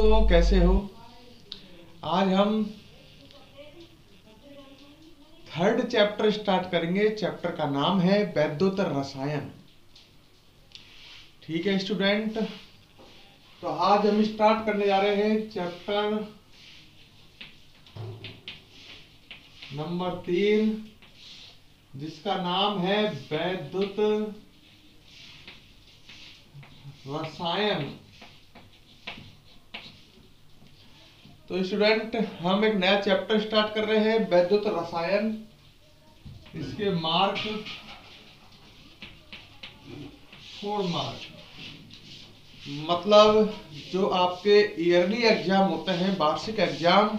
दोस्तों, कैसे हो। आज हम थर्ड चैप्टर स्टार्ट करेंगे। चैप्टर का नाम है वैद्युत रसायन। ठीक है स्टूडेंट, तो आज हम स्टार्ट करने जा रहे हैं चैप्टर नंबर 3, जिसका नाम है वैद्युत रसायन। तो स्टूडेंट, हम एक नया चैप्टर स्टार्ट कर रहे हैं वैद्युत रसायन। इसके मार्क 4 मार्क, मतलब जो आपके ईयरली एग्जाम होते हैं, वार्षिक एग्जाम,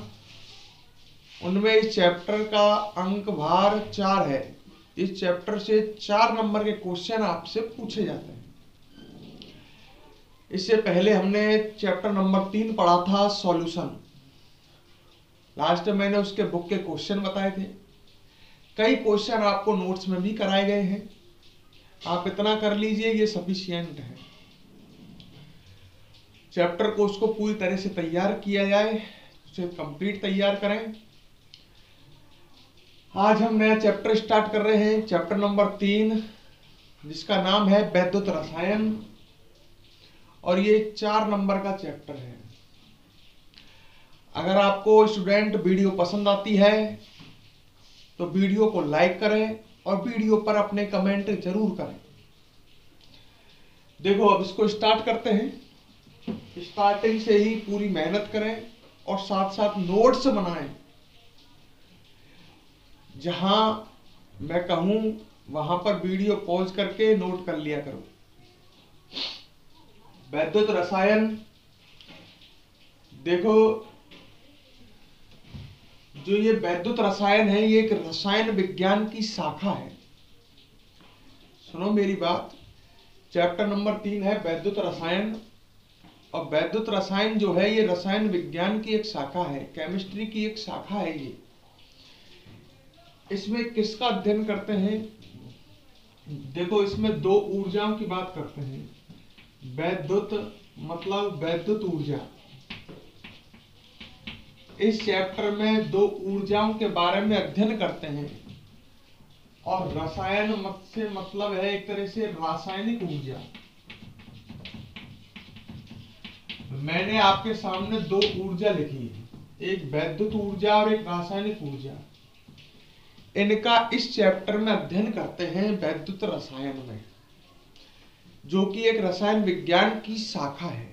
उनमें इस चैप्टर का अंक भार 4 है। इस चैप्टर से 4 नंबर के क्वेश्चन आपसे पूछे जाते हैं। इससे पहले हमने चैप्टर नंबर 3 पढ़ा था, सॉल्यूशन। लास्ट में मैंने उसके बुक के क्वेश्चन बताए थे। कई क्वेश्चन आपको नोट्स में भी कराए गए हैं। आप इतना कर लीजिए, ये सफिशिएंट है। चैप्टर को उसको पूरी तरह से तैयार किया जाए, उसे कंप्लीट तैयार करें। आज हम नया चैप्टर स्टार्ट कर रहे हैं, चैप्टर नंबर 3, जिसका नाम है वैद्युत रसायन, और ये 4 नंबर का चैप्टर है। अगर आपको स्टूडेंट वीडियो पसंद आती है तो वीडियो को लाइक करें और वीडियो पर अपने कमेंट जरूर करें। देखो, अब इसको स्टार्ट करते हैं। स्टार्टिंग से ही पूरी मेहनत करें और साथ साथ नोट्स बनाएं। जहां मैं कहूं वहां पर वीडियो पॉज करके नोट कर लिया करो। वैद्युत रसायन, देखो, जो ये वैद्युत रसायन है, ये एक रसायन विज्ञान की शाखा है। सुनो मेरी बात। चैप्टर नंबर 3 है वैद्युत रसायन, और वैद्युत रसायन जो है, ये रसायन विज्ञान की एक शाखा है, केमिस्ट्री की एक शाखा है। ये इसमें किसका अध्ययन करते हैं? देखो, इसमें 2 ऊर्जाओं की बात करते हैं। वैद्युत मतलब वैद्युत ऊर्जा। इस चैप्टर में 2 ऊर्जाओं के बारे में अध्ययन करते हैं। और रसायन मत से मतलब है एक तरह से रासायनिक ऊर्जा। मैंने आपके सामने 2 ऊर्जा लिखी है, एक वैद्युत ऊर्जा और एक रासायनिक ऊर्जा। इनका इस चैप्टर में अध्ययन करते हैं वैद्युत रसायन में, जो कि एक रसायन विज्ञान की शाखा है।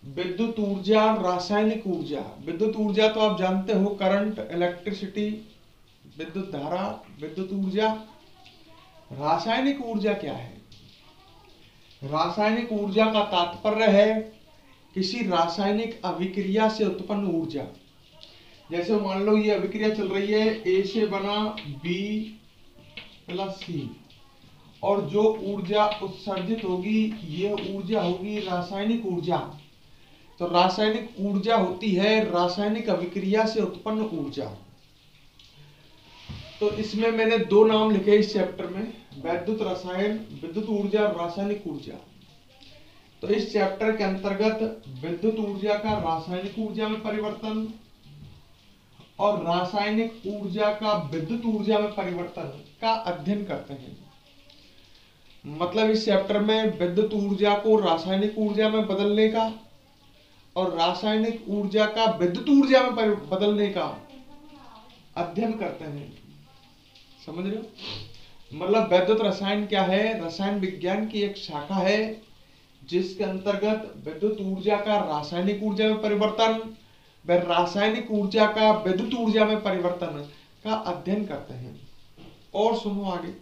विद्युत ऊर्जा, रासायनिक ऊर्जा। विद्युत ऊर्जा तो आप जानते हो, करंट, इलेक्ट्रिसिटी, विद्युत धारा, विद्युत ऊर्जा। रासायनिक ऊर्जा क्या है? रासायनिक ऊर्जा का तात्पर्य है किसी रासायनिक अभिक्रिया से उत्पन्न ऊर्जा। जैसे मान लो ये अभिक्रिया चल रही है, ए से बना बी प्लस सी, और जो ऊर्जा उत्सर्जित होगी, ये ऊर्जा होगी रासायनिक ऊर्जा। तो रासायनिक ऊर्जा होती है रासायनिक अभिक्रिया से उत्पन्न ऊर्जा। तो इसमें मैंने 2 नाम लिखे इस चैप्टर में, वैद्युत रसायन, विद्युत ऊर्जा और रासायनिक ऊर्जा। तो इस चैप्टर के अंतर्गत विद्युत ऊर्जा का रासायनिक ऊर्जा में परिवर्तन और रासायनिक ऊर्जा का विद्युत ऊर्जा में परिवर्तन का अध्ययन करते हैं। मतलब इस चैप्टर में विद्युत ऊर्जा को रासायनिक ऊर्जा में बदलने का और रासायनिक ऊर्जा का विद्युत ऊर्जा में बदलने का अध्ययन करते हैं। समझ रहे हो? मतलब वैद्युत रसायन क्या है? रसायन विज्ञान की एक शाखा है, जिसके अंतर्गत विद्युत ऊर्जा का रासायनिक ऊर्जा में परिवर्तन व रासायनिक ऊर्जा का विद्युत ऊर्जा में परिवर्तन का अध्ययन करते हैं। और सुनो आगे।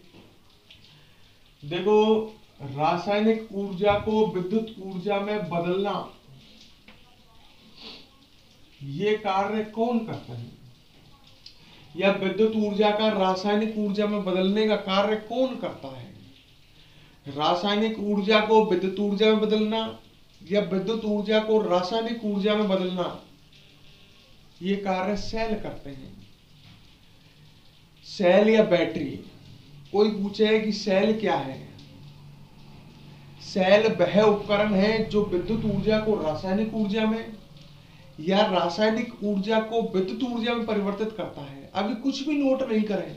देखो, रासायनिक ऊर्जा को विद्युत ऊर्जा में बदलना, ये कार्य कौन करता है? या विद्युत ऊर्जा का रासायनिक ऊर्जा में बदलने का कार्य कौन करता है? रासायनिक ऊर्जा को विद्युत ऊर्जा में बदलना या विद्युत ऊर्जा को रासायनिक ऊर्जा में बदलना, ये कार्य सेल करते हैं। सेल या बैटरी। कोई पूछे कि सेल क्या है? सेल वह उपकरण है जो विद्युत ऊर्जा को रासायनिक ऊर्जा में या रासायनिक ऊर्जा को विद्युत ऊर्जा में परिवर्तित करता है। अभी कुछ भी नोट नहीं करें,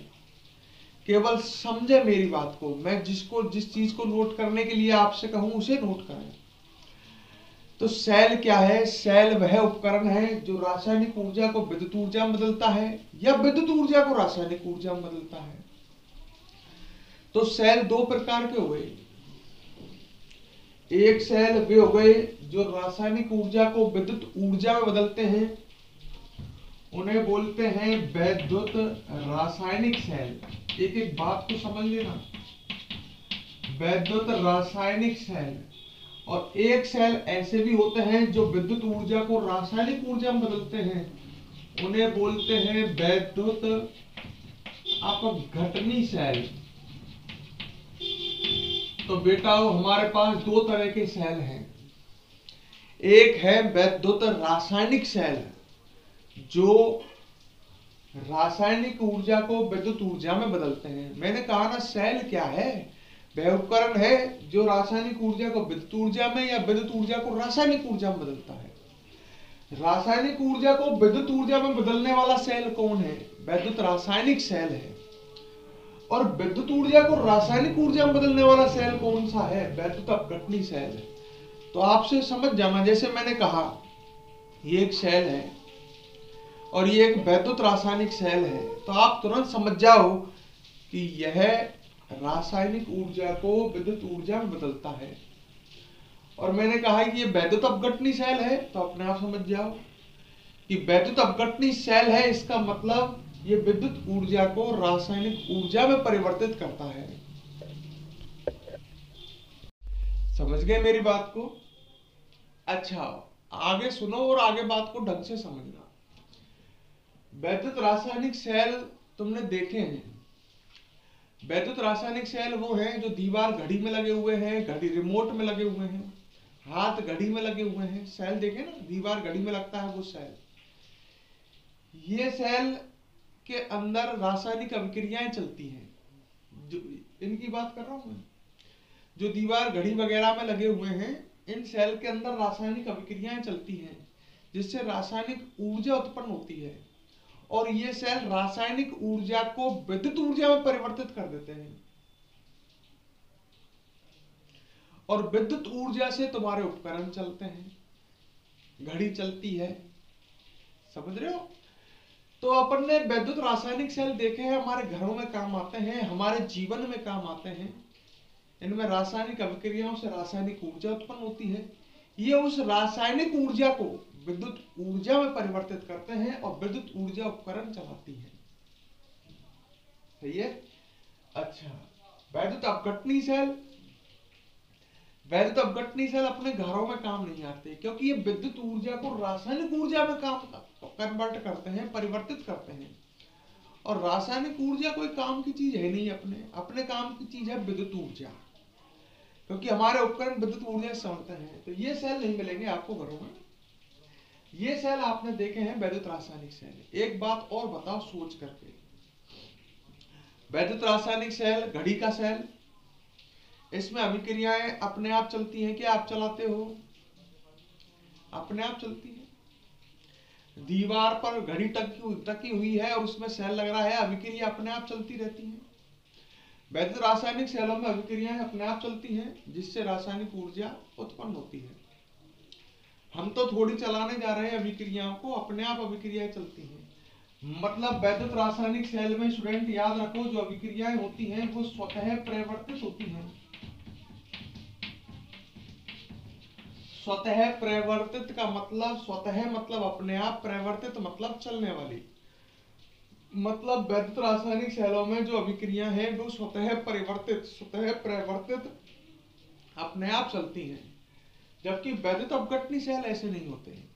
केवल समझे मेरी बात को। मैं जिस चीज को नोट करने के लिए आपसे कहूं उसे नोट करें। तो सेल क्या है? सेल वह उपकरण है जो रासायनिक ऊर्जा को विद्युत ऊर्जा में बदलता है या विद्युत ऊर्जा को रासायनिक ऊर्जा में बदलता है। तो सेल दो प्रकार के हुए। एक सेल वे हो गए जो रासायनिक ऊर्जा को विद्युत ऊर्जा में बदलते हैं, उन्हें बोलते हैं वैद्युत रासायनिक सेल। एक एक बात को समझ लेना, वैद्युत रासायनिक सेल। और एक सेल ऐसे भी होते हैं जो विद्युत ऊर्जा को रासायनिक ऊर्जा में बदलते हैं, उन्हें बोलते हैं वैद्युत अपघटनी सेल। तो बेटा हमारे पास दो तरह के सेल हैं। एक है वैद्युत रासायनिक सेल जो रासायनिक ऊर्जा को विद्युत ऊर्जा में बदलते हैं। मैंने कहा ना, सेल क्या है? वह उपकरण है जो रासायनिक ऊर्जा को विद्युत ऊर्जा में या विद्युत ऊर्जा को रासायनिक ऊर्जा में बदलता है। रासायनिक ऊर्जा को विद्युत ऊर्जा में बदलने वाला सेल कौन है? वैद्युत रासायनिक सेल है। और विद्युत ऊर्जा को रासायनिक ऊर्जा में बदलने वाला सेल कौन सा है? वैद्युत अपघटनी सेल है। तो आपसे समझ जाना, जैसे मैंने कहा ये एक सेल है और ये एक वैद्युत रासायनिक सेल है, तो आप तुरंत समझ जाओ कि यह रासायनिक ऊर्जा को विद्युत ऊर्जा में बदलता है। और मैंने कहा कि ये वैद्युत अपघटनी सेल है, तो अपने आप समझ जाओ कि वैद्युत अपघटनी सेल है, इसका मतलब ये विद्युत ऊर्जा को रासायनिक ऊर्जा में परिवर्तित करता है। समझ गए मेरी बात को? अच्छा, आगे सुनो और आगे बात को ढंग से समझना। वैद्युत रासायनिक सेल तुमने देखे हैं। वैद्युत रासायनिक सेल वो हैं जो दीवार घड़ी में लगे हुए हैं, घड़ी रिमोट में लगे हुए हैं, हाथ घड़ी में लगे हुए हैं। सेल देखे ना, दीवार घड़ी में लगता है वो सेल। ये सेल के अंदर रासायनिक अभिक्रियाएं चलती हैं, जो इनकी बात कर रहा हूं मैं। जो दीवार घड़ी वगैरह में लगे हुए हैं, इन सेल के अंदर रासायनिक अभिक्रियाएं चलती हैं जिससे रासायनिक ऊर्जा उत्पन्न होती है। और ये सेल रासायनिक ऊर्जा को विद्युत ऊर्जा में परिवर्तित कर देते हैं। और विद्युत ऊर्जा से तुम्हारे उपकरण चलते हैं, घड़ी चलती है। समझ रहे हो? तो अपन ने वैद्युत रासायनिक सेल देखे हैं, हमारे घरों में काम आते हैं, हमारे जीवन में काम आते हैं। इनमें रासायनिक अभिक्रियाओं से रासायनिक ऊर्जा उत्पन्न होती है। ये उस रासायनिक ऊर्जा को विद्युत ऊर्जा में परिवर्तित करते हैं और विद्युत ऊर्जा उपकरण चलाती है। सही है? अच्छा, वैद्युत अपघटनी सेल। वैद्युत अपघटनी सेल अपने घरों में काम नहीं आते, क्योंकि ये विद्युत ऊर्जा को रासायनिक ऊर्जा में काम कन्वर्ट करते हैं, परिवर्तित करते हैं। और रासायनिक ऊर्जा कोई काम की चीज है नहीं, अपने काम की चीज है विद्युत ऊर्जा, क्योंकि हमारे उपकरण विद्युत ऊर्जा से चलते हैं। तो ये सेल नहीं मिलेंगे आपको घरों में। ये सेल आपने देखे हैं वैद्युत रासायनिक सेल। एक बात और बताओ सोच करके, वैद्युत रासायनिक सेल, घड़ी का सेल, इसमें अभिक्रियाएं अपने आप चलती हैं कि आप चलाते हो? अपने आप चलती है। दीवार पर घड़ी टकी हुई है और उसमें सेल लग रहा है, अभिक्रिया अपने आप चलती रहती है। वैद्युत रासायनिक सेलों में अभिक्रियाएं अपने आप चलती हैं जिससे रासायनिक ऊर्जा उत्पन्न होती है। हम तो थोड़ी चलाने जा रहे हैं अभिक्रियाओं को, अपने आप अभिक्रियाएं चलती हैं। मतलब वैद्युत रासायनिक सेल में स्टूडेंट याद रखो, जो अभिक्रियाएं होती हैं वो स्वतः परिवर्तित होती हैं। स्वतः परिवर्तित का मतलब, स्वतः मतलब अपने आप, परिवर्तित मतलब चलने वाली। मतलब वैद्युत रासायनिक सेलों में जो अभिक्रिया हैं वो स्वतः परिवर्तित अपने आप चलती हैं, जबकि वैद्युत अपघटनी सेल ऐसे नहीं होते हैं।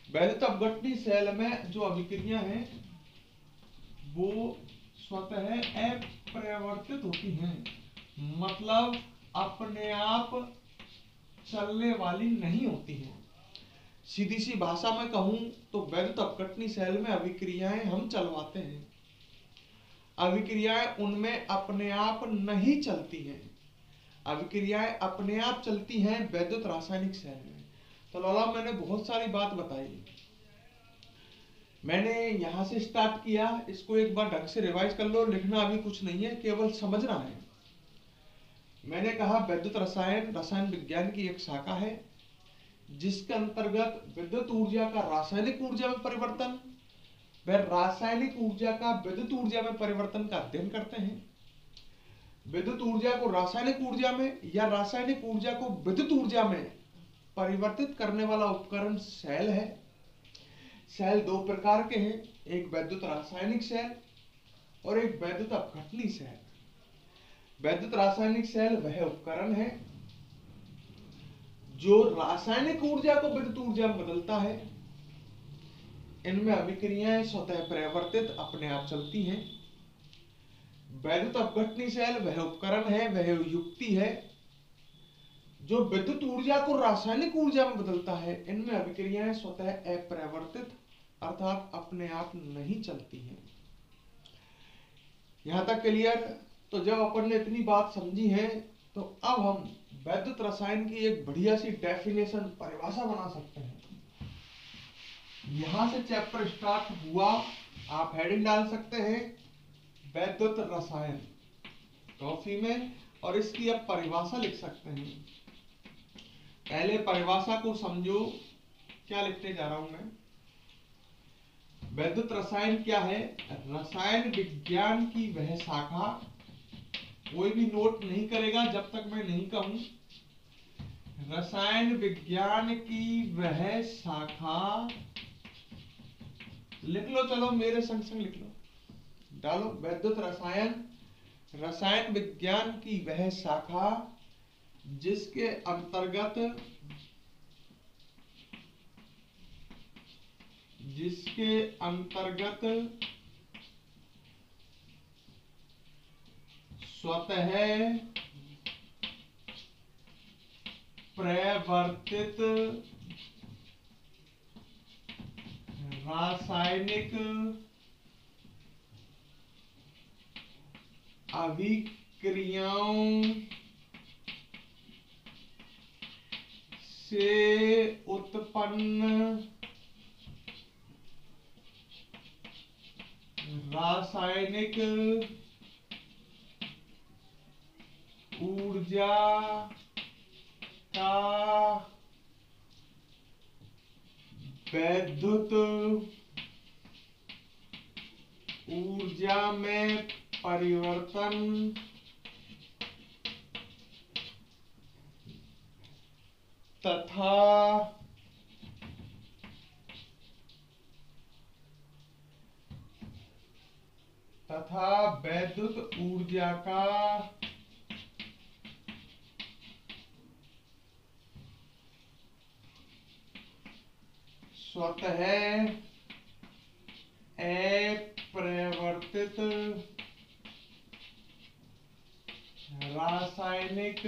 वैद्युत अपघटनी सेल में जो अभिक्रिया हैं वो स्वतः अपरिवर्तित होती हैं, मतलब अपने आप चलने वाली नहीं होती हैं। सीधी सी भाषा में कहूं तो वैद्युत अपघटनी सेल में अभिक्रियाएं हम चलवाते हैं, अभिक्रियाएं उनमें अपने आप नहीं चलती हैं। अभिक्रियाएं अपने आप चलती हैं वैद्युत रासायनिक सेल में। तो लाला मैंने बहुत सारी बात बताई, मैंने यहां से स्टार्ट किया, इसको एक बार ढंग से रिवाइज कर लो, लिखना अभी कुछ नहीं है, केवल समझना है। मैंने कहा वैद्युत रसायन रसायन विज्ञान की एक शाखा है जिसके अंतर्गत विद्युत ऊर्जा का रासायनिक ऊर्जा में परिवर्तन व रासायनिक ऊर्जा का विद्युत ऊर्जा में परिवर्तन का अध्ययन करते हैं। विद्युत ऊर्जा को रासायनिक ऊर्जा में या रासायनिक ऊर्जा को विद्युत ऊर्जा में परिवर्तित करने वाला उपकरण सेल है। सेल दो प्रकार के हैं, एक वैद्युत रासायनिक सेल और एक वैद्युत अपघटनी सेल। वैद्युत रासायनिक सेल वह उपकरण है जो रासायनिक ऊर्जा को विद्युत ऊर्जा में बदलता है। इनमें अभिक्रियाएं स्वतः परिवर्तित अपने आप चलती हैं। वैद्युत अपघटनी सेल वह उपकरण है, वह युक्ति है जो विद्युत ऊर्जा को रासायनिक ऊर्जा में बदलता है। इनमें अभिक्रियाएं स्वतः अपरिवर्तित अर्थात अपने आप नहीं चलती हैं। यहां तक क्लियर? तो जब अपन ने इतनी बात समझी है तो अब हम वैद्युत रसायन की एक बढ़िया सी डेफिनेशन परिभाषा बना सकते हैं। यहां से चैप्टर स्टार्ट हुआ, आप हेडिंग डाल सकते हैं वैद्युत रसायन कॉपी में और इसकी अब परिभाषा लिख सकते हैं। पहले परिभाषा को समझो, क्या लिखने जा रहा हूं मैं। वैद्युत रसायन क्या है? रसायन विज्ञान की वह शाखा, कोई भी नोट नहीं करेगा जब तक मैं नहीं कहूं। रसायन विज्ञान की वह शाखा, लिख लो, चलो मेरे संग संग लिख लो, डालो वैद्युत रसायन रसायन विज्ञान की वह शाखा जिसके अंतर्गत स्वतः प्रवर्तित रासायनिक अभिक्रियाओं से उत्पन्न रासायनिक ऊर्जा का वैद्युत ऊर्जा में परिवर्तन तथा वैद्युत ऊर्जा का स्वतः अपरिवर्तित रासायनिक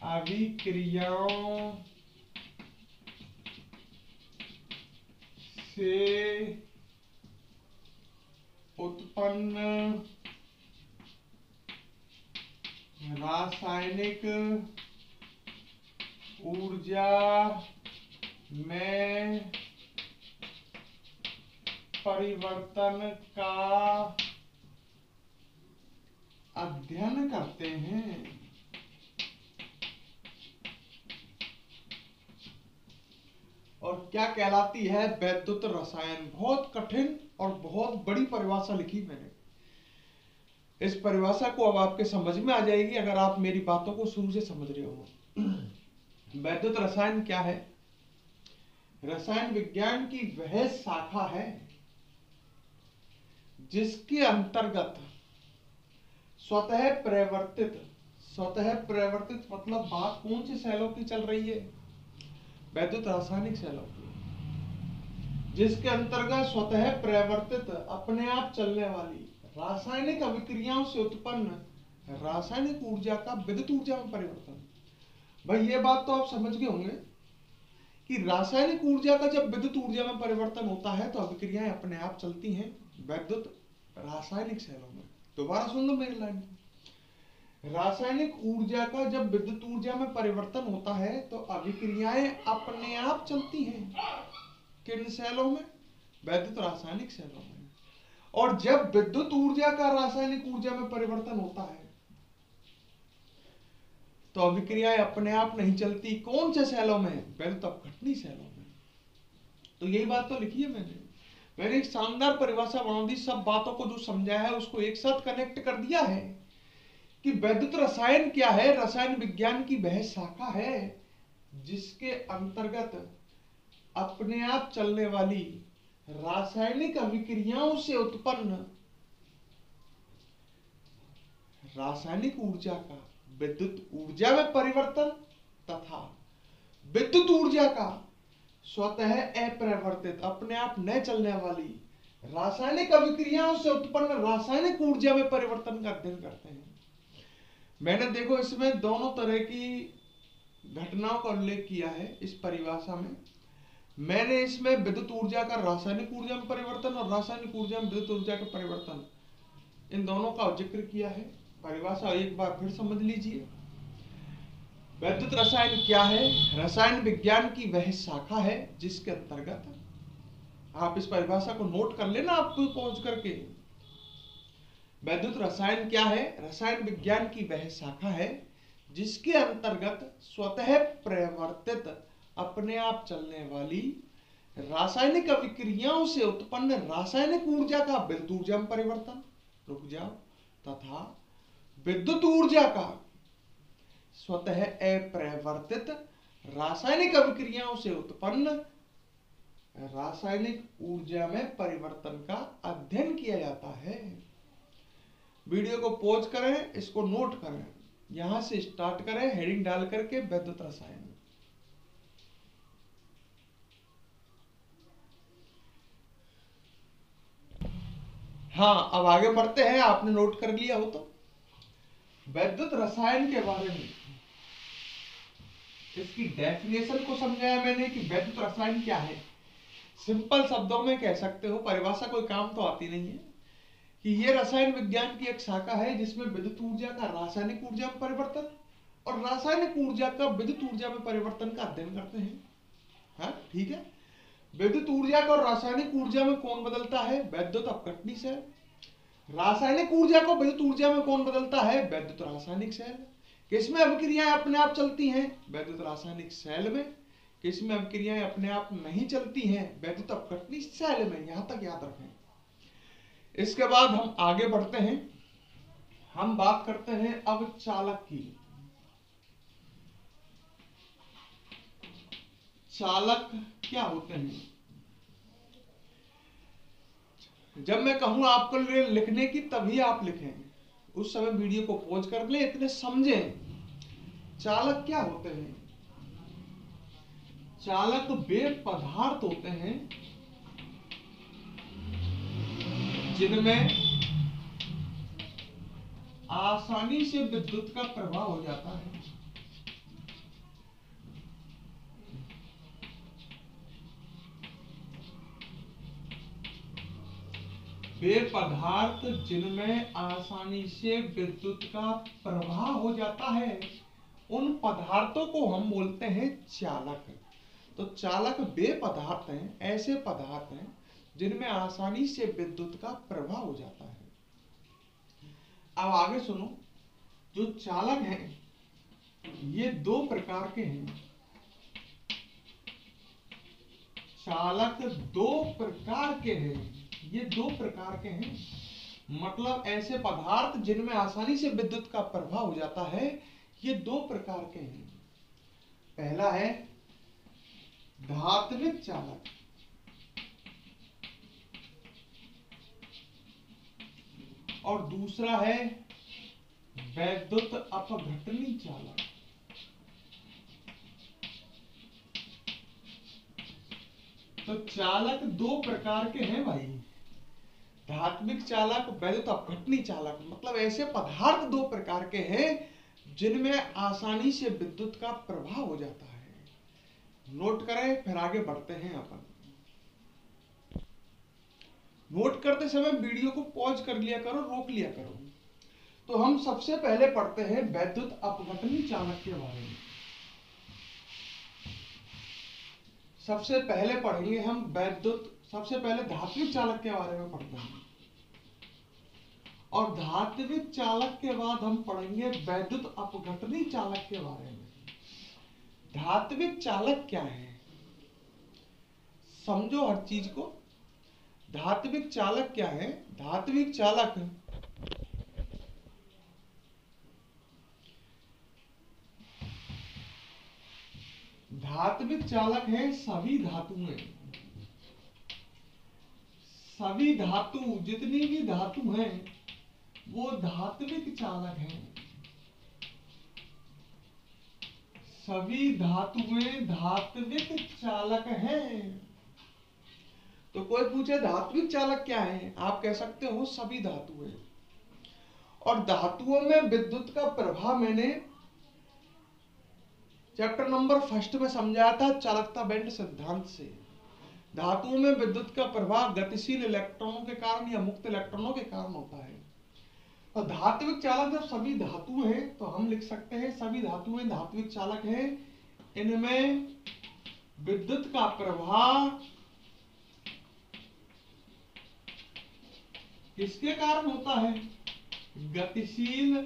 अभिक्रियाओं से उत्पन्न रासायनिक ऊर्जा में परिवर्तन का अध्ययन करते हैं। और क्या कहलाती है वैद्युत रसायन? बहुत कठिन और बहुत बड़ी परिभाषा लिखी मैंने। इस परिभाषा को अब आपके समझ में आ जाएगी अगर आप मेरी बातों को शुरू से समझ रहे हो। वैद्युत रसायन क्या है? रसायन विज्ञान की वह शाखा है जिसके अंतर्गत स्वतः प्रवर्तित मतलब बात कौन सी सेलों की चल रही है? वैद्युत रासायनिक सेलों की, जिसके अंतर्गत स्वतः प्रवर्तित अपने आप चलने वाली रासायनिक अभिक्रियाओं से उत्पन्न रासायनिक ऊर्जा का विद्युत ऊर्जा में परिवर्तन। भाई ये बात तो आप समझ गए होंगे कि रासायनिक ऊर्जा का जब विद्युत ऊर्जा में परिवर्तन होता है तो अभिक्रियाएं अपने आप चलती हैं वैद्युत रासायनिक सेलों में। दोबारा सुन लो मेरी लाइन। रासायनिक ऊर्जा का जब विद्युत ऊर्जा में परिवर्तन होता है तो अभिक्रियाएं अपने आप चलती हैं। किन सेलों में? वैद्युत रासायनिक सेलों में। और जब विद्युत ऊर्जा का रासायनिक ऊर्जा में परिवर्तन होता है तो अभिक्रियाएं अपने आप नहीं चलती। कौन से सेलों में? वैद्युत अपघटनी सेलों में। तो यही बात तो लिखी है मैंने एक शानदार परिभाषा बना दी। सब बातों को जो समझाया है उसको एक साथ कनेक्ट कर दिया है कि वैद्युत रसायन क्या है। रसायन विज्ञान की वह शाखा है जिसके अंतर्गत अपने आप चलने वाली रासायनिक अभिक्रियाओं से उत्पन्न रासायनिक ऊर्जा का विद्युत ऊर्जा में परिवर्तन तथा विद्युत ऊर्जा का स्वतः अपरिवर्तित अपने आप न चलने वाली रासायनिक अभिक्रियाओं से उत्पन्न रासायनिक ऊर्जा में परिवर्तन का अध्ययन करते हैं। मैंने देखो इसमें दोनों तरह की घटनाओं का उल्लेख किया है इस परिभाषा में। मैंने इसमें विद्युत ऊर्जा का रासायनिक ऊर्जा में परिवर्तन और रासायनिक ऊर्जा में विद्युत ऊर्जा का परिवर्तन, इन दोनों का जिक्र किया है। परिभाषा एक बार फिर समझ लीजिए। वैद्युत रसायन क्या है? रसायन विज्ञान की वह शाखा है जिसके अंतर्गत, आप इस परिभाषा को नोट कर लेना आप पहुंच करके। वैद्युत रसायन क्या है? रसायन विज्ञान की वह शाखा है जिसके अंतर्गत स्वतः प्रवर्तित अपने आप चलने वाली रासायनिक अभिक्रियाओं से उत्पन्न रासायनिक ऊर्जा का विद्युत ऊर्जा में परिवर्तन, रुक जाओ, तथा विद्युत ऊर्जा का स्वतः अपरिवर्तित रासायनिक अभिक्रियाओं से उत्पन्न रासायनिक ऊर्जा में परिवर्तन का अध्ययन किया जाता है। वीडियो को पॉज करें, इसको नोट करें, यहां से स्टार्ट करें हेडिंग डाल करके वैद्युत रसायन। हाँ, अब आगे बढ़ते हैं। आपने नोट कर लिया हो तो वैद्युत रसायन के बारे में इसकी डेफिनेशन को समझाया मैंने कि वैद्युत रसायन क्या है। सिंपल शब्दों में कह सकते हो, परिभाषा कोई काम तो आती नहीं है, कि ये रसायन विज्ञान की एक शाखा है जिसमें विद्युत ऊर्जा का रासायनिक ऊर्जा में परिवर्तन और रासायनिक ऊर्जा का विद्युत ऊर्जा में परिवर्तन का अध्ययन करते हैं। हाँ, ठीक है। विद्युत ऊर्जा को रासायनिक ऊर्जा में कौन बदलता है? वैद्युत अपघटनी सेल। रासायनिक ऊर्जा को विद्युत ऊर्जा में कौन बदलता है? वैद्युत रासायनिक सेल। किसमें अभिक्रियाएं अपने आप चलती हैं? वैद्युत रासायनिक सेल में। किसमें अभिक्रियाएं अपने आप नहीं चलती हैं? वैद्युत अपघटनी सेल में। यहां तक याद रखें। इसके बाद हम आगे बढ़ते हैं। हम बात करते हैं अब चालक की। चालक क्या होते हैं? जब मैं कहूं आपको लिखने की तभी आप लिखें, उस समय वीडियो को पॉज कर ले, इतने समझें। चालक क्या होते हैं? चालक वे पदार्थ होते हैं जिनमें आसानी से विद्युत का प्रवाह हो जाता है। वे पदार्थ जिनमें आसानी से विद्युत का प्रवाह हो जाता है, उन पदार्थों को हम बोलते हैं चालक। तो चालक वे पदार्थ हैं, ऐसे पदार्थ हैं जिनमें आसानी से विद्युत का प्रवाह हो जाता है। अब आगे सुनो। जो चालक हैं ये दो प्रकार के हैं। चालक दो प्रकार के हैं। ये दो प्रकार के हैं, मतलब ऐसे पदार्थ जिनमें आसानी से विद्युत का प्रवाह हो जाता है, ये दो प्रकार के हैं। पहला है धात्विक चालक और दूसरा है वैद्युत अपघटनी चालक। तो चालक दो प्रकार के हैं भाई, धात्विक चालक, वैद्युत अपघटनी चालक। मतलब ऐसे पदार्थ दो प्रकार के हैं जिनमें आसानी से विद्युत का प्रवाह हो जाता है। नोट करें, फिर आगे बढ़ते हैं अपन। नोट करते समय वीडियो को पॉज कर लिया करो, रोक लिया करो। तो हम सबसे पहले पढ़ते हैं वैद्युत अपघटनी चालक के बारे में। सबसे पहले पढ़ेंगे हम सबसे पहले धात्विक चालक के बारे में पढ़ते हैं, और धात्विक चालक के बाद हम पढ़ेंगे वैद्युत अपघटनी चालक के बारे में। धात्विक चालक क्या है, समझो हर चीज को। धात्विक चालक क्या है? धात्विक चालक है सभी धातुएं, सभी धातु, जितनी भी धातु हैं वो धात्विक चालक हैं। सभी धातुएं धात्विक चालक हैं। तो कोई पूछे धात्विक चालक क्या है, आप कह सकते हो सभी धातुएं। और धातुओं में विद्युत का प्रभाव मैंने चैप्टर नंबर 1 में समझाया था चालकता बैंड सिद्धांत से। धातुओं में विद्युत का प्रभाव गतिशील इलेक्ट्रॉनों के कारण या मुक्त इलेक्ट्रॉनों के कारण होता है। और धात्विक चालक जब सभी धातु हैं तो हम लिख सकते हैं सभी धातुएं धात्विक चालक हैं। इनमें विद्युत का प्रभाव किसके कारण होता है? गतिशील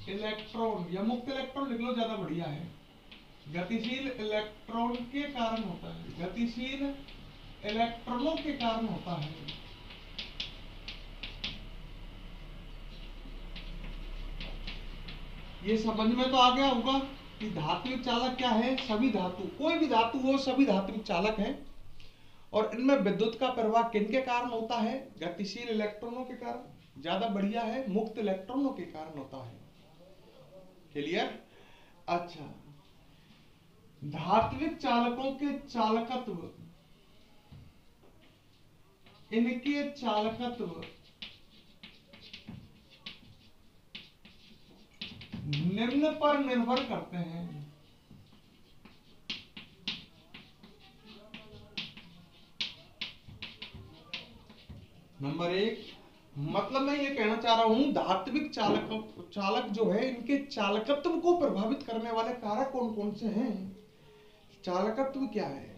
इलेक्ट्रॉन या मुक्त इलेक्ट्रॉन लिख लो, ज्यादा बढ़िया है। गतिशील इलेक्ट्रॉन के कारण होता है, गतिशील इलेक्ट्रॉनों के कारण होता है। ये समझ में तो आ गया होगा कि धात्विक चालक क्या है? सभी धातु, कोई भी धातु हो सभी धात्विक चालक है। और इनमें विद्युत का प्रवाह किनके कारण होता है? गतिशील इलेक्ट्रॉनों के कारण, ज्यादा बढ़िया है, मुक्त इलेक्ट्रॉनों के कारण होता है। क्लियर? अच्छा, धात्विक चालकों के चालकत्व, इनके चालकत्व निम्न पर निर्भर करते हैं। नंबर 1, मतलब मैं ये कहना चाह रहा हूं धात्विक चालक जो है इनके चालकत्व को प्रभावित करने वाले कारक कौन कौन से हैं? चालकत्व क्या है?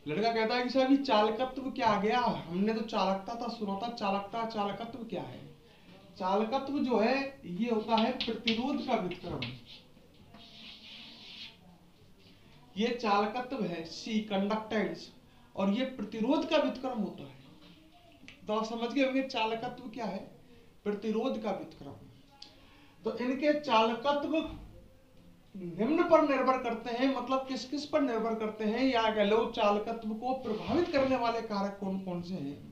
लड़का कहता है कि सर ये चालकत्व क्या आ गया, हमने तो चालकता था सुना था, चालकत्व क्या है? चालकत्व जो है ये होता है प्रतिरोध का व्युत्क्रम। ये चालकत्व है सी, कंडक्टेंस, और ये प्रतिरोध का व्युत्क्रम होता है। तो आप समझ गए होंगे चालकत्व क्या है? प्रतिरोध का व्युत्क्रम। तो इनके चालकत्व निम्न पर निर्भर करते हैं, मतलब किस किस पर निर्भर करते हैं, या कह लो चालकत्व को प्रभावित करने वाले कारक कौन कौन से हैं।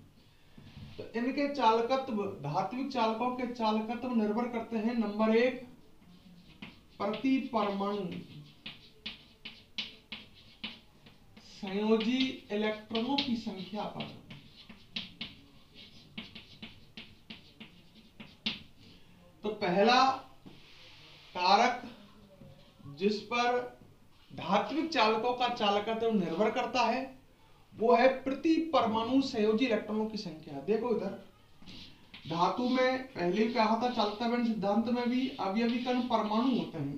तो इनके चालकत्व, धात्विक चालकों के चालकत्व निर्भर करते हैं नंबर 1 प्रति परमाणु संयोजी इलेक्ट्रॉनों की संख्या पर। तो पहला कारक जिस पर धात्विक चालकों का चालकत्व निर्भर करता है वो है प्रति परमाणु संयोजी इलेक्ट्रॉनों की संख्या। देखो इधर धातु में पहले ही कहा था चालकता बैंड सिद्धांत में भी अवयवी कण परमाणु होते हैं।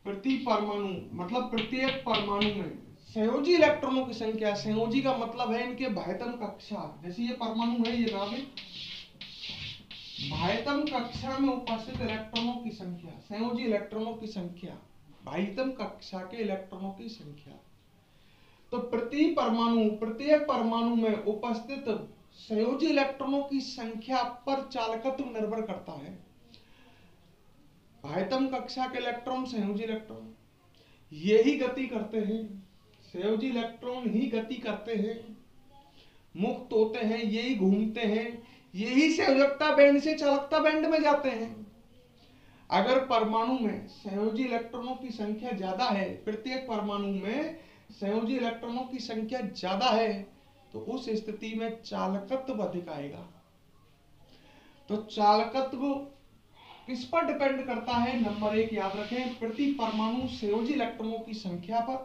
प्रति परमाणु मतलब प्रत्येक परमाणु में संयोजी इलेक्ट्रॉनों की संख्या। संयोजी का मतलब है इनके बाह्यतम कक्षा, जैसे ये परमाणु है, ये नाभिक, बाह्यतम कक्षा में उपस्थित इलेक्ट्रॉनों की संख्या, संयोजी इलेक्ट्रॉनों की संख्या, बाह्यतम कक्षा के इलेक्ट्रॉनों की संख्या। तो प्रत्येक परमाणु में उपस्थित संयोजी इलेक्ट्रॉनों की संख्या पर चालकत्व निर्भर करता है। बाह्यतम कक्षा के इलेक्ट्रॉन, संयोजी इलेक्ट्रॉन यही गति करते हैं, संयोजी इलेक्ट्रॉन ही गति करते हैं, मुक्त होते हैं, यही घूमते हैं, यही संयोजकता बैंड से चालकता बैंड में जाते हैं। अगर परमाणु में संयोजी इलेक्ट्रॉनों की संख्या ज्यादा है, प्रत्येक परमाणु में संयोजी इलेक्ट्रॉनों की संख्या ज्यादा है, तो उस स्थिति में चालकत्व अधिक आएगा। तो चालकत्व किस पर डिपेंड करता है? नंबर 1 याद रखें, प्रति परमाणु संयोजी इलेक्ट्रॉनों की संख्या पर।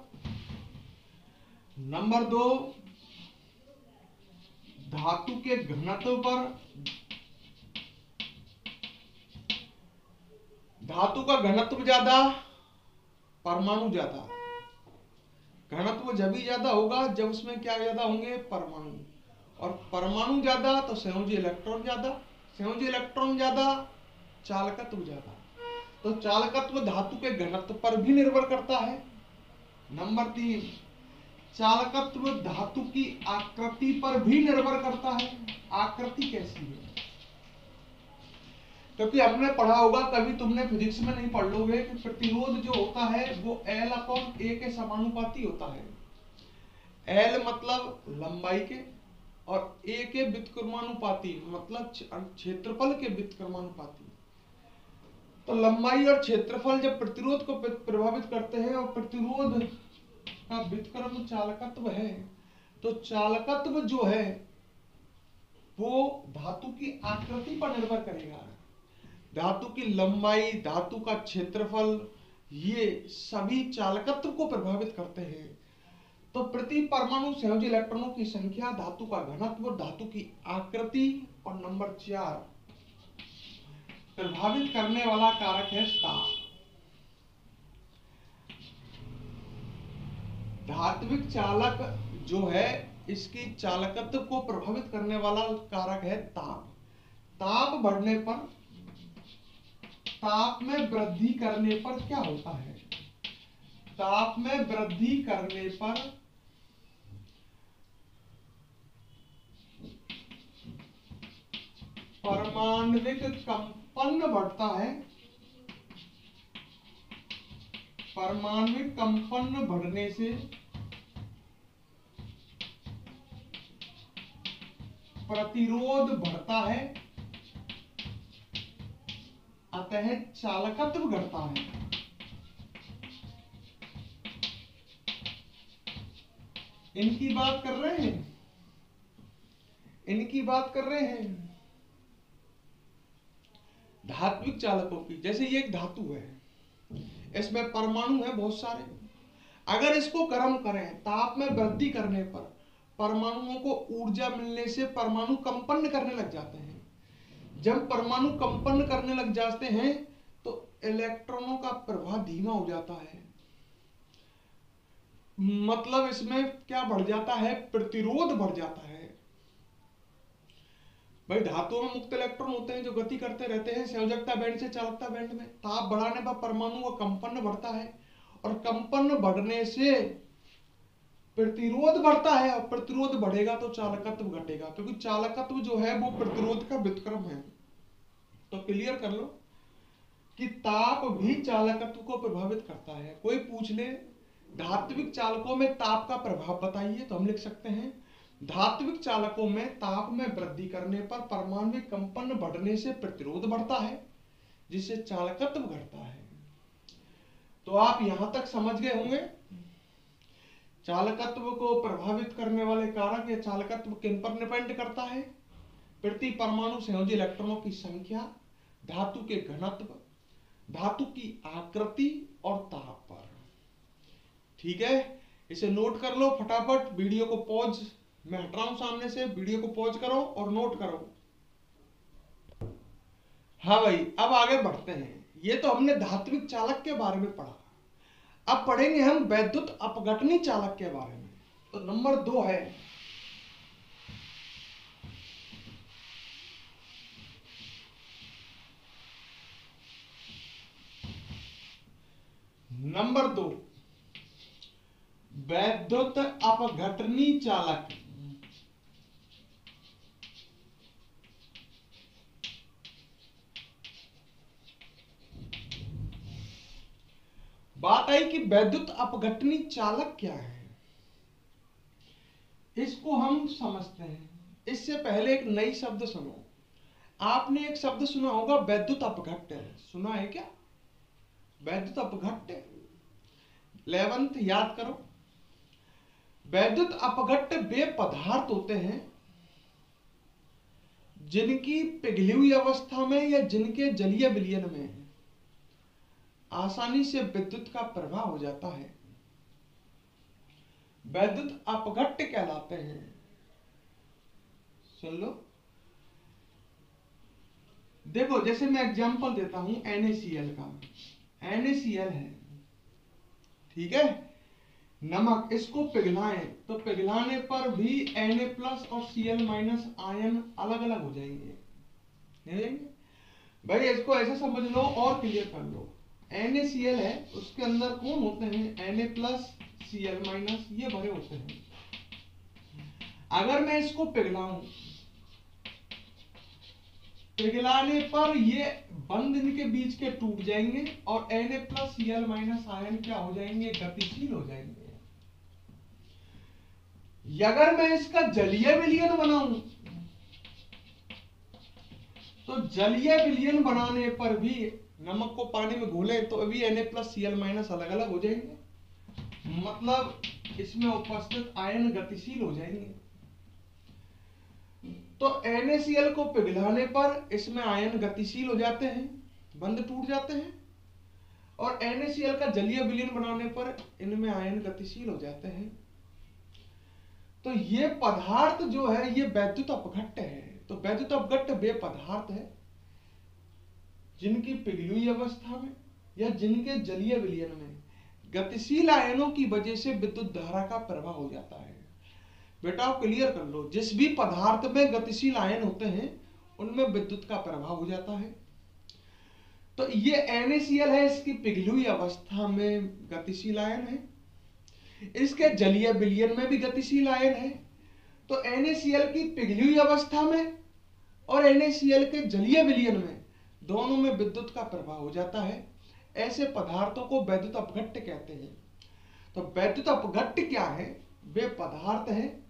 नंबर 2 धातु के घनत्व पर। धातु का घनत्व ज्यादा, परमाणु ज्यादा। घनत्व जब ही ज्यादा होगा जब उसमें क्या ज्यादा होंगे, परमाणु। और परमाणु ज्यादा तो संयोजी इलेक्ट्रॉन ज्यादा, संयोजी इलेक्ट्रॉन ज्यादा, चालकत्व ज्यादा। तो चालकत्व धातु के घनत्व पर भी निर्भर करता है। नंबर 3, चालकत्व धातु की आकृति पर भी निर्भर करता है। आकृति कैसी है? क्योंकि हमने पढ़ा होगा, कभी तुमने फिजिक्स में नहीं पढ़ लोगे कि प्रतिरोध जो होता है वो L/A के समानुपाती होता है। L मतलब लंबाई के और A के व्युत्क्रमानुपाती, मतलब क्षेत्रफल के व्युत्क्रमानुपाती। तो लंबाई और क्षेत्रफल जब प्रतिरोध को प्रभावित करते हैं और प्रतिरोध का व्युत्क्रम चालकत्व है, तो चालकत्व जो है वो धातु की आकृति पर निर्भर करेगा। धातु की लंबाई, धातु का क्षेत्रफल, ये सभी चालकत्व को प्रभावित करते हैं। तो प्रति परमाणु संयोजी इलेक्ट्रॉनों की संख्या, धातु का घनत्व, धातु की आकृति, और नंबर 4 प्रभावित करने वाला कारक है ताप। धात्विक चालक जो है, इसकी चालकत्व को प्रभावित करने वाला कारक है ताप। ताप बढ़ने पर, ताप में वृद्धि करने पर क्या होता है? ताप में वृद्धि करने पर परमाण्विक कंपन बढ़ता है। परमाण्विक कंपन बढ़ने से प्रतिरोध बढ़ता है, अतः चालकत्व घटता है। इनकी बात कर रहे हैं, इनकी बात कर रहे हैं धात्विक चालकों की। जैसे ये एक धातु है, इसमें परमाणु है बहुत सारे। अगर इसको गर्म करें, ताप में वृद्धि करने पर परमाणुओं को ऊर्जा मिलने से परमाणु कंपन करने लग जाते हैं। जब परमाणु कंपन करने लग जाते हैं तो इलेक्ट्रॉनों का प्रवाह धीमा हो जाता है। मतलब इसमें क्या बढ़ जाता है? प्रतिरोध बढ़ जाता है। भाई धातुओं में मुक्त इलेक्ट्रॉन होते हैं जो गति करते रहते हैं संयोजकता बैंड से चालकता बैंड में। ताप बढ़ाने पर परमाणु का कंपन बढ़ता है और कंपन बढ़ने से प्रतिरोध बढ़ता है, और प्रतिरोध बढ़ेगा तो चालकत्व घटेगा, क्योंकि चालकत्व जो है वो प्रतिरोध का व्युत्क्रम है। तो क्लियर कर लो कि ताप भी चालकत्व को प्रभावित करता है। कोई पूछ ले धात्विक चालकों में ताप का प्रभाव बताइए, तो हम लिख सकते हैं धात्विक चालकों में ताप में वृद्धि करने पर परमाण्विक कंपन बढ़ने से प्रतिरोध बढ़ता है, जिससे चालकत्व घटता है। तो आप यहां तक समझ गए होंगे चालकत्व को प्रभावित करने वाले कारक या चालकत्व किन पर डिपेंड करता है? प्रति परमाणु संयोजी इलेक्ट्रॉनों की संख्या, धातु के घनत्व, धातु की आकृति और ताप पर। ठीक है, इसे नोट कर लो फटाफट। वीडियो को पॉज, मैं हट रहा हूं सामने से, वीडियो को पॉज करो और नोट करो। हाँ भाई, अब आगे बढ़ते हैं। ये तो हमने धात्विक चालक के बारे में पढ़ा। अब पढ़ेंगे हम वैद्युत अपघटनी चालक के बारे में। तो नंबर 2 है नंबर 2 वैद्युत अपघटनी चालक। बात आई कि वैद्युत अपघटनी चालक क्या है, इसको हम समझते हैं। इससे पहले एक नई शब्द सुनो। आपने एक शब्द सुना होगा वैद्युत अपघट्य। सुना है क्या? वैद्युत अपघट्य 11th याद करो। वैद्युत अपघट्य वे पदार्थ होते हैं जिनकी पिघली हुई अवस्था में या जिनके जलीय विलयन में आसानी से विद्युत का प्रवाह हो जाता है, वैद्युत अपघट्य कहलाते हैं। सुन लो, देखो जैसे मैं एग्जांपल देता हूं NaCl का, NaCl है, ठीक है, नमक, इसको पिघलाएं तो पिघलाने पर भी Na प्लस और Cl माइनस आयन अलग अलग हो जाएंगे, नहीं जाएंगे भाई, इसको ऐसे समझ लो और क्लियर कर लो। NaCl है, उसके अंदर कौन होते हैं, Na प्लस Cl माइनस, ये भरे होते हैं। अगर मैं इसको पिघलाऊं, पिघलाने पर ये बंद इनके बीच के टूट जाएंगे और Na plus Cl minus ion क्या हो जाएंगे, गतिशील हो जाएंगे। अगर मैं इसका जलीय विलयन बनाऊं तो जलीय विलयन बनाने पर भी नमक को पानी में घोले तो अभी Na प्लस Cl माइनस अलग अलग हो जाएंगे, मतलब इसमें उपस्थित आयन गतिशील हो जाएंगे। तो NaCl को पिघलाने पर इसमें आयन गतिशील हो जाते हैं, बंद टूट जाते हैं, और NaCl का जलीय विलयन बनाने पर इनमें आयन गतिशील हो जाते हैं। तो ये पदार्थ जो है ये वैद्युत अपघट्ट है। तो वैद्युत अपघट्ट वे पदार्थ है जिनकी पिघली हुई अवस्था में या जिनके जलीय विलयन में गतिशील आयनों की वजह से विद्युत धारा का प्रवाह हो जाता है। बेटा क्लियर कर लो, जिस भी पदार्थ में गतिशील आयन होते हैं उनमें विद्युत का प्रभाव हो जाता है। तो ये NaCl है, इसकी पिघली हुई अवस्था में गतिशील आयन है, इसके जलीय विलयन में भी गतिशील आयन है। तो NaCl की पिघली हुई अवस्था में और NaCl के जलीय विलयन में दोनों में विद्युत का प्रभाव हो जाता है। ऐसे पदार्थों को वैद्युत अपघट्ट कहते हैं। तो वैद्युत अपघट्ट क्या है, वे पदार्थ हैं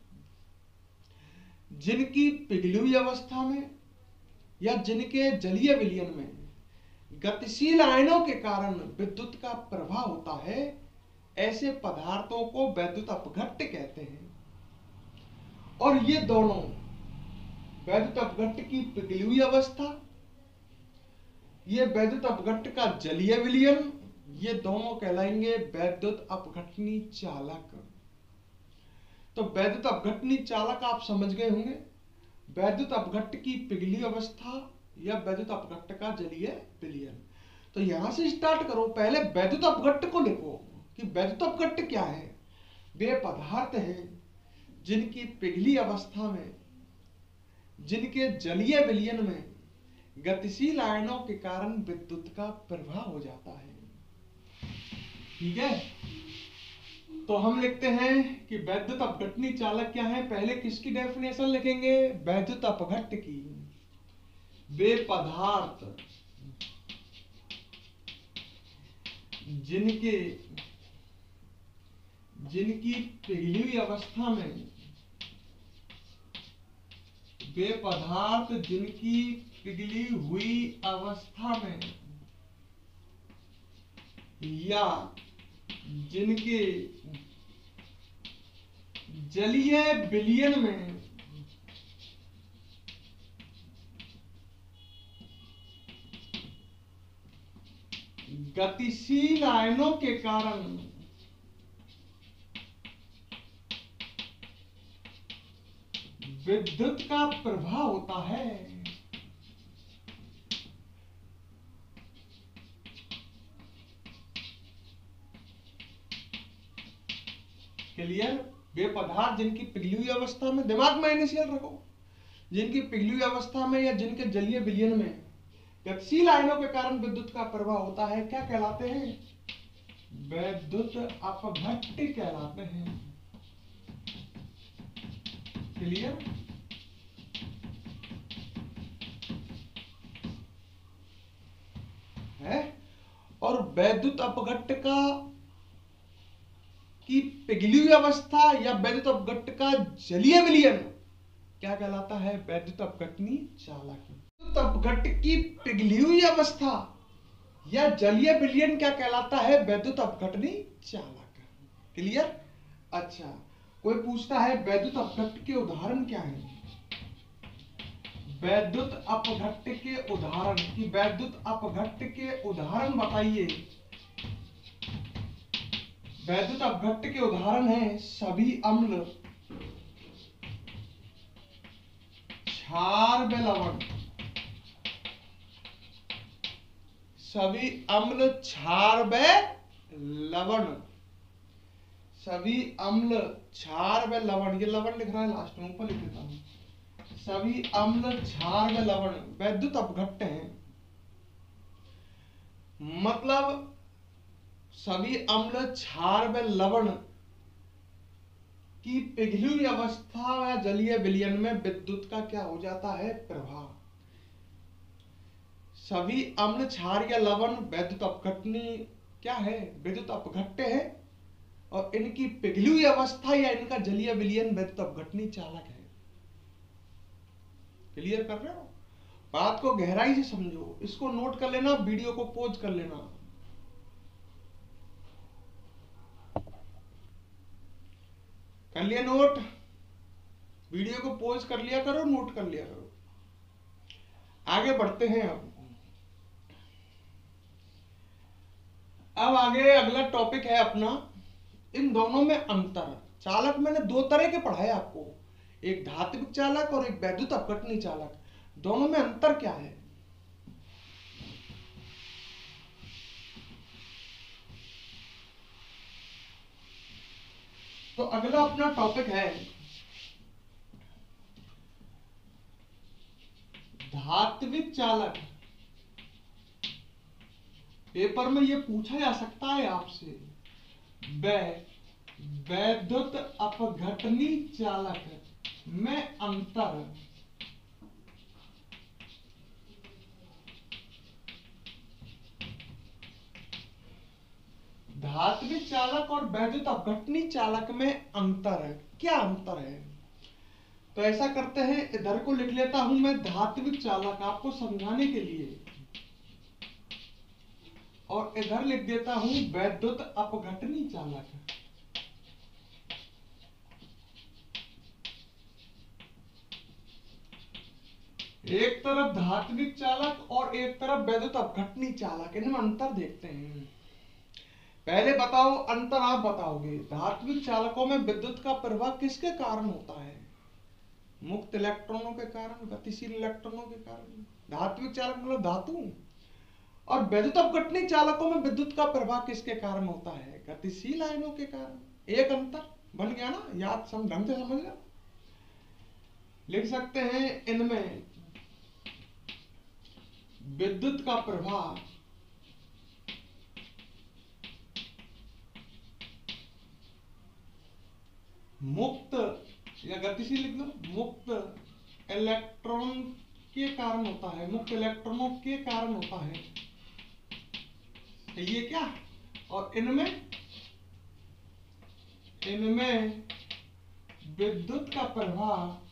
जिनकी पिघली हुई अवस्था में या जिनके जलीय विलयन में गतिशील आयनों के कारण विद्युत का प्रवाह होता है, ऐसे पदार्थों को वैद्युत अपघट्ट कहते हैं। और ये दोनों वैद्युत अपघट्ट की पिघली हुई अवस्था, ये वैद्युत अपघट्ट का जलीय विलयन, ये दोनों कहलाएंगे वैद्युत अपघटनी चालक। तो वैद्युत अपघटनी चालक आप समझ गए होंगे, वैद्युत अपघट्ट की पिघली अवस्था या वैद्युत अपघट्ट का जलीय विलयन। तो यहां से स्टार्ट करो, पहले वैद्युत अपघट्ट को लिखो कि वैद्युत अपघट्ट क्या है। वे पदार्थ हैं जिनकी पिघली अवस्था में, जिनके जलीय विलयन में गतिशील आयनों के कारण विद्युत का प्रवाह हो जाता है, ठीक है। तो हम लिखते हैं कि वैद्युत अपघटनी चालक क्या है। पहले किसकी डेफिनेशन लिखेंगे, वैद्युत अपघट्ट की। वे पदार्थ जिनकी पिघली हुई अवस्था में, वे पदार्थ जिनकी पिघली हुई अवस्था में या जिनके जलीय विलयन में गतिशील आयनों के कारण विद्युत का प्रवाह होता है, क्लियर। वे पदार्थ जिनकी पिघली हुई अवस्था में, दिमाग में NaCl रखो, जिनकी पिघली हुई अवस्था में या जिनके जलीय विलयन में गतिशील आयनों के कारण विद्युत का प्रवाह होता है, क्या कहलाते हैं, वैद्युत अपघट्ट कहलाते हैं, क्लियर। है और वैद्युत अपघट्ट का की पिघली हुई अवस्था या वैद्युत अपघट्ट का जलीय विलयन क्या कहलाता है, वैद्युत अपघटनी चालक। वैद्युत अपघट्ट की पिघली हुई अवस्था या जलीय विलयन क्या कहलाता है, वैद्युत अपघटनी चालक, क्लियर। अच्छा, कोई पूछता है वैद्युत अपघट्ट के उदाहरण क्या हैं। वैद्युत अपघट्ट के उदाहरण की वैद्युत अपघट्ट के उदाहरण बताइए। वैद्युत अपघट्ट के उदाहरण हैं सभी अम्ल, क्षार व लवण, सभी अम्ल क्षार व लवण, सभी अम्ल क्षार व लवण, ये लवण लिख रहा है लास्ट में, ऊपर लिख देता हूं, सभी अम्ल क्षार व लवण वैद्युत अपघट्ट हैं। मतलब सभी अम्ल क्षार व लवण की पिघली हुई अवस्था या जलीय विलयन में विद्युत का क्या हो जाता है, प्रवाह। सभी अम्ल क्षार या लवण वैद्युत अपघटनी क्या है, विद्युत अपघट्ट है, और इनकी पिघली हुई अवस्था या इनका जलीय विलयन वैद्युत अपघटनी चालक है। क्लियर कर रहे हो? बात को गहराई से समझो, इसको नोट कर लेना, वीडियो को पॉज कर लेना। कर लिया नोट? वीडियो को पॉज कर लिया करो, नोट कर लिया करो। आगे बढ़ते हैं। अब आगे अगला टॉपिक है अपना, इन दोनों में अंतर। चालक मैंने दो तरह के पढ़ाए आपको, एक धात्विक चालक और एक वैद्युत अपघटनी चालक। दोनों में अंतर क्या है? तो अगला अपना टॉपिक है धात्विक चालक। पेपर में यह पूछा जा सकता है आपसे, वैद्युत अपघटनी चालक में अंतर। धात्विक चालक और वैद्युत अपघटनी चालक में अंतर है, क्या अंतर है? तो ऐसा करते हैं, इधर को लिख लेता हूं मैं धात्विक चालक आपको समझाने के लिए, और इधर लिख देता हूं वैद्युत अपघटनी चालक। एक तरफ धात्विक चालक और एक तरफ वैद्युत अपघटनी चालक, इनमें अंतर देखते हैं। पहले बताओ, अंतर आप बताओगे। धात्विक चालकों में विद्युत का प्रवाह किसके कारण होता है? मुक्त इलेक्ट्रॉनों के कारण, गतिशील इलेक्ट्रॉनों के कारण। धात्विक चालक मतलब धातु। और वैद्युत अपघटनी चालकों में विद्युत का प्रवाह किसके कारण होता है? गतिशील आयनों के कारण। एक अंतर बन गया ना, याद ढंग से समझ लो। लिख सकते हैं, इनमें विद्युत का प्रवाह मुक्त या गतिशील लिख लो, मुक्त इलेक्ट्रॉन के कारण होता है, मुक्त इलेक्ट्रॉनों के कारण होता है। ये क्या? और इनमें विद्युत का प्रवाह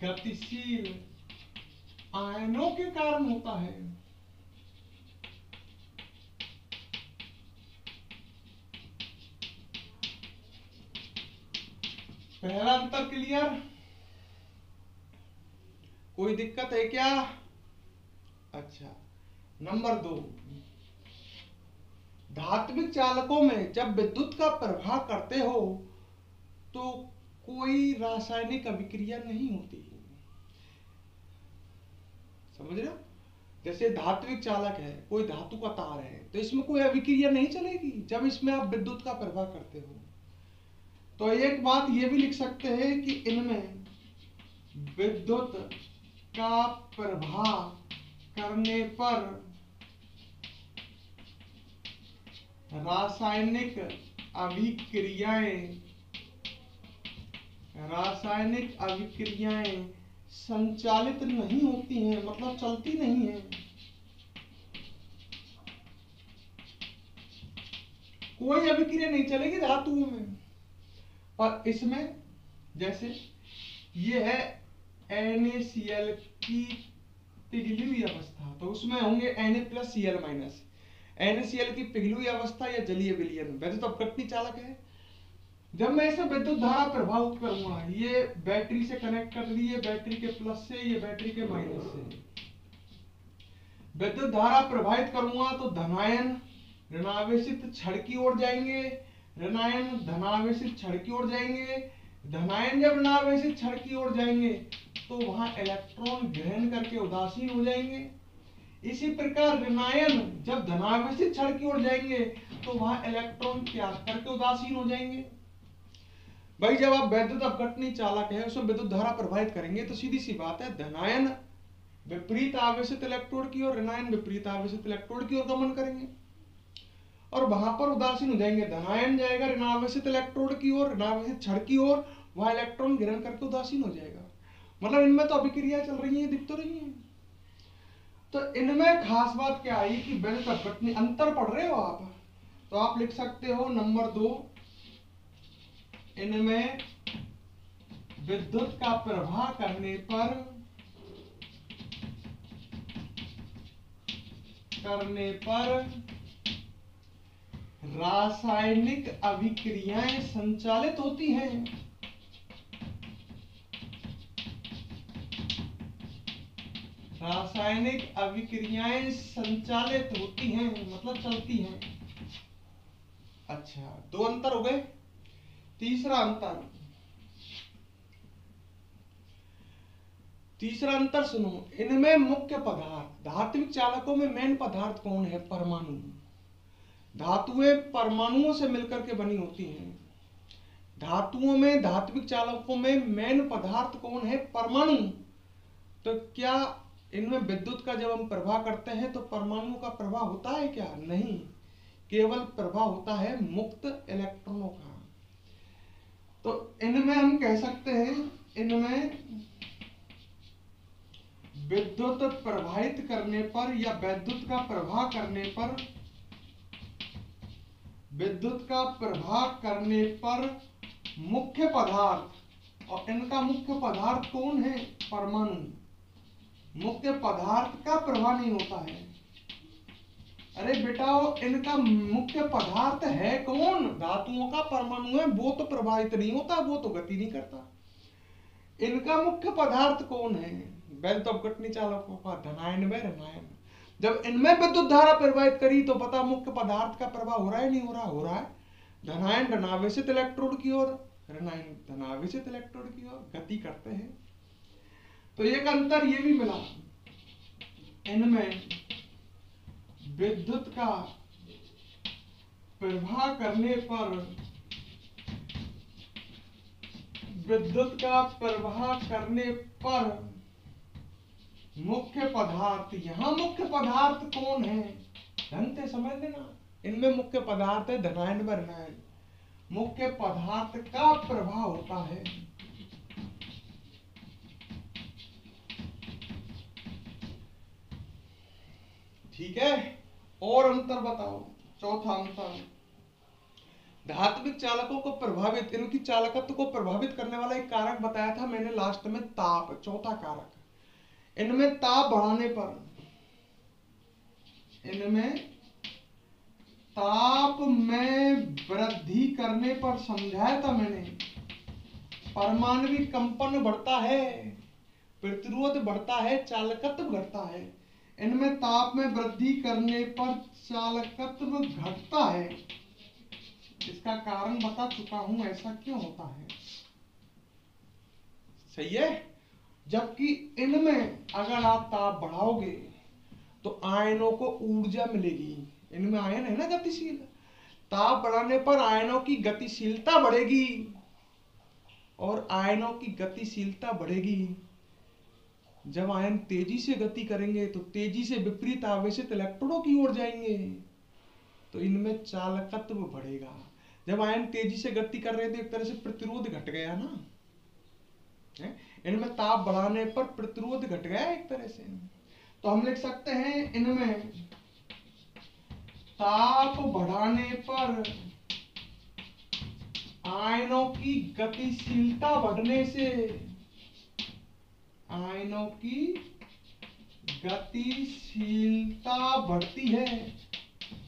गतिशील आयनों के कारण होता है। पहला अंतर क्लियर? कोई दिक्कत है क्या? अच्छा, नंबर 2, धात्विक चालकों में जब विद्युत का प्रवाह करते हो तो कोई रासायनिक अभिक्रिया नहीं होती। समझ रहे हो? जैसे धात्विक चालक है, कोई धातु का तार है, तो इसमें कोई अभिक्रिया नहीं चलेगी जब इसमें आप विद्युत का प्रवाह करते हो। तो एक बात ये भी लिख सकते हैं कि इनमें विद्युत का प्रवाह करने पर रासायनिक अभिक्रियाएं संचालित नहीं होती हैं, मतलब चलती नहीं है। कोई अभिक्रिया नहीं चलेगी धातुओं में। और इसमें जैसे ये है NaCl की पिघली हुई अवस्था, तो उसमें होंगे Na+Cl-। NaCl की पिघली हुई अवस्था या जलीय विलयन वैद्युत अपघटनी चालक है। जब मैं इसे विद्युत धारा प्रवाहित करूंगा, ये बैटरी से कनेक्ट कर दी है, बैटरी के प्लस से, ये बैटरी के माइनस से विद्युत धारा प्रवाहित करूंगा तो धनायन ऋणावेशित छड़ की ओर जाएंगे, ऋणायन धनावेशित छड़ की ओर जाएंगे, धनायन जब ऋणावेशित छड़ की ओर जाएंगे तो वहां इलेक्ट्रॉन ग्रहण करके उदासीन हो जाएंगे। इसी प्रकार ऋणायन जब धनावेशित छड़ की ओर जाएंगे तो वहां इलेक्ट्रॉन त्याग करके उदासीन हो जाएंगे। भाई जब आप वैद्युत अपघटनी चालक है उसमें विद्युत धारा प्रवाहित करेंगे तो सीधी सी बात है, धनायन विपरीत आवेशित इलेक्ट्रोड की ओर, ऋणायन विपरीत आवेशित इलेक्ट्रोड की ओर गमन करेंगे और वहां पर उदासीन हो जाएंगे। धनायन जाएगा ऋणावेशित इलेक्ट्रोड की ओर, ऋणावेशित छड़ की ओर, वहां इलेक्ट्रॉन ग्रहण करके उदासीन हो जाएगा। मतलब इनमें तो अभिक्रिया चल रही है, दिख तो रही है। तो इनमें खास बात क्या आई कि वैद्युत अपघटनी अंतर पढ़ रहे हो आप, तो आप लिख सकते हो नंबर 2, इनमें विद्युत का प्रवाह करने पर रासायनिक अभिक्रियाएं संचालित होती हैं। रासायनिक अभिक्रियाएं संचालित होती हैं मतलब चलती हैं। अच्छा, 2 अंतर हो गए। तीसरा अंतर सुनो, इनमें मुख्य पदार्थ, धात्विक चालकों में मेन पदार्थ कौन है? परमाणु। धातुएं परमाणुओं से मिलकर के बनी होती हैं। धातुओं में, धात्विक चालकों में मेन पदार्थ कौन है? परमाणु। तो क्या इनमें विद्युत का जब हम प्रवाह करते हैं तो परमाणु का प्रवाह होता है क्या? नहीं, केवल प्रवाह होता है मुक्त इलेक्ट्रॉनों का। तो इनमें हम कह सकते हैं, इनमें विद्युत प्रवाहित करने पर या विद्युत का प्रवाह करने पर मुख्य पदार्थ, और इनका मुख्य पदार्थ कौन है? परमाणु। मुख्य पदार्थ का प्रवाह नहीं होता है। अरे बेटा, इनका मुख्य पदार्थ है कौन? धातुओं का परमाणु है, वो तो प्रवाहित नहीं होता, वो तो गति नहीं करता। इनका मुख्य पदार्थ कौन है? वैद्युत अपघटनी चालकों का धनायन व ऋणायन। जब इनमें विद्युत धारा प्रवाहित करी तो पता मुख्य पदार्थ का प्रवाह हो रहा है नहीं हो रहा? हो रहा है। धनायन ऋणावेशित इलेक्ट्रोड की ओर, ऋणायन धनावेशित इलेक्ट्रोड की ओर गति करते हैं। तो एक अंतर ये भी मिला, इनमें विद्युत का प्रवाह करने पर मुख्य पदार्थ, यहां मुख्य पदार्थ कौन है? ढंग से समझ लेना, इनमें मुख्य पदार्थ है धनायन व ऋणायन। मुख्य पदार्थ का प्रवाह होता है। ठीक है, और अंतर बताओ। चौथा अंतर, धात्विक चालकों को प्रभावित, इनकी चालकत्व को प्रभावित करने वाला एक कारक बताया था मैंने लास्ट में, ताप। चौथा कारक, इनमें ताप बढ़ाने पर, इनमें ताप में वृद्धि करने पर समझाया था मैंने, परमाणविक कंपन बढ़ता है, प्रतिरोध बढ़ता है, चालकत्व घटता है। इनमें ताप में वृद्धि करने पर चालकत्व घटता है। इसका कारण बता चुका हूं, ऐसा क्यों होता है। सही है। जबकि इनमें अगर आप ताप बढ़ाओगे तो आयनों को ऊर्जा मिलेगी। इनमें आयन है ना गतिशील, ताप बढ़ाने पर आयनों की गतिशीलता बढ़ेगी, और आयनों की गतिशीलता बढ़ेगी। जब आयन तेजी से गति करेंगे तो तेजी से विपरीत आवेशित इलेक्ट्रॉनों की ओर जाएंगे, तो इनमें चालकत्व बढ़ेगा। जब आयन तेजी से गति कर रहे थे, एक तरह से प्रतिरोध घट गया ना, इनमें ताप बढ़ाने पर प्रतिरोध घट गया एक तरह से। तो हम लिख सकते हैं, इनमें ताप बढ़ाने पर आयनों की गतिशीलता बढ़ने से, आयनों की गतिशीलता बढ़ती है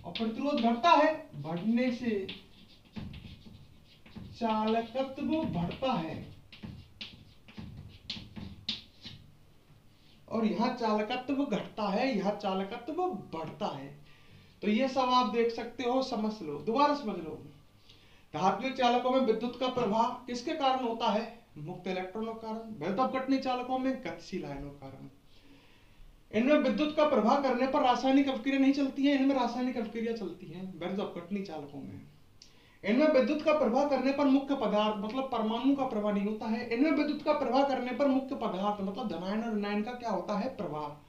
और प्रतिरोध घटता है, बढ़ने से चालकत्व बढ़ता है, और यहां चालकत्व घटता है, यहां चालकत्व बढ़ता है। तो ये सब आप देख सकते हो, समझ लो, दोबारा समझ लो। धात्विक चालकों में विद्युत का प्रवाह किसके कारण होता है? मुक्त इलेक्ट्रॉनों के कारण। वैध अपघटनी चालकों में गतिशील आयनों के कारण। इनमें विद्युत का प्रवाह करने पर रासायनिक अभिक्रिया नहीं चलती है, इनमें रासायनिक अभिक्रिया चलती है वैध अपघटनी चालकों में। इनमें विद्युत का प्रवाह करने पर मुख्य पदार्थ मतलब परमाणु का प्रवाह नहीं होता है। इनमें विद्युत का प्रवाह करने पर मुख्य पदार्थ मतलब धनायन और ऋणायन का क्या होता है? प्रवाह।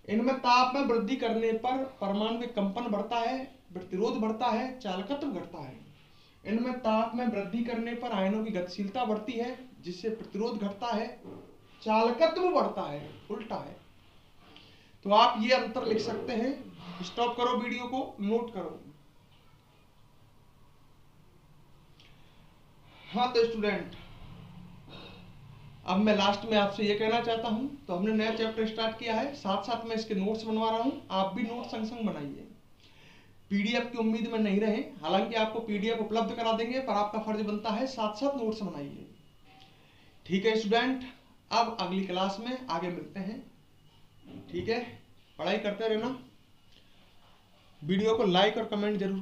इनमें ताप में वृद्धि करने पर परमाणु के कंपन बढ़ता है, प्रतिरोध बढ़ता है, चालकत्व घटता है। इनमें ताप में वृद्धि करने पर आयनों की गतिशीलता बढ़ती है, जिससे प्रतिरोध घटता है, चालकत्व बढ़ता है, उल्टा है। तो आप ये अंतर लिख सकते हैं। स्टॉप करो वीडियो को, नोट करो। हाँ तो स्टूडेंट, अब मैं लास्ट में आपसे ये कहना चाहता हूं, तो हमने नया चैप्टर स्टार्ट किया है, साथ साथ में इसके नोट्स बनवा रहा हूं, आप भी नोट संग संग बनाइए। पीडीएफ की उम्मीद में नहीं रहे, हालांकि आपको पीडीएफ उपलब्ध करा देंगे, पर आपका फर्ज बनता है साथ साथ नोट्स बनाइए। ठीक है स्टूडेंट, अब अगली क्लास में आगे मिलते हैं। ठीक है, पढ़ाई करते रहना। वीडियो को लाइक और कमेंट जरूर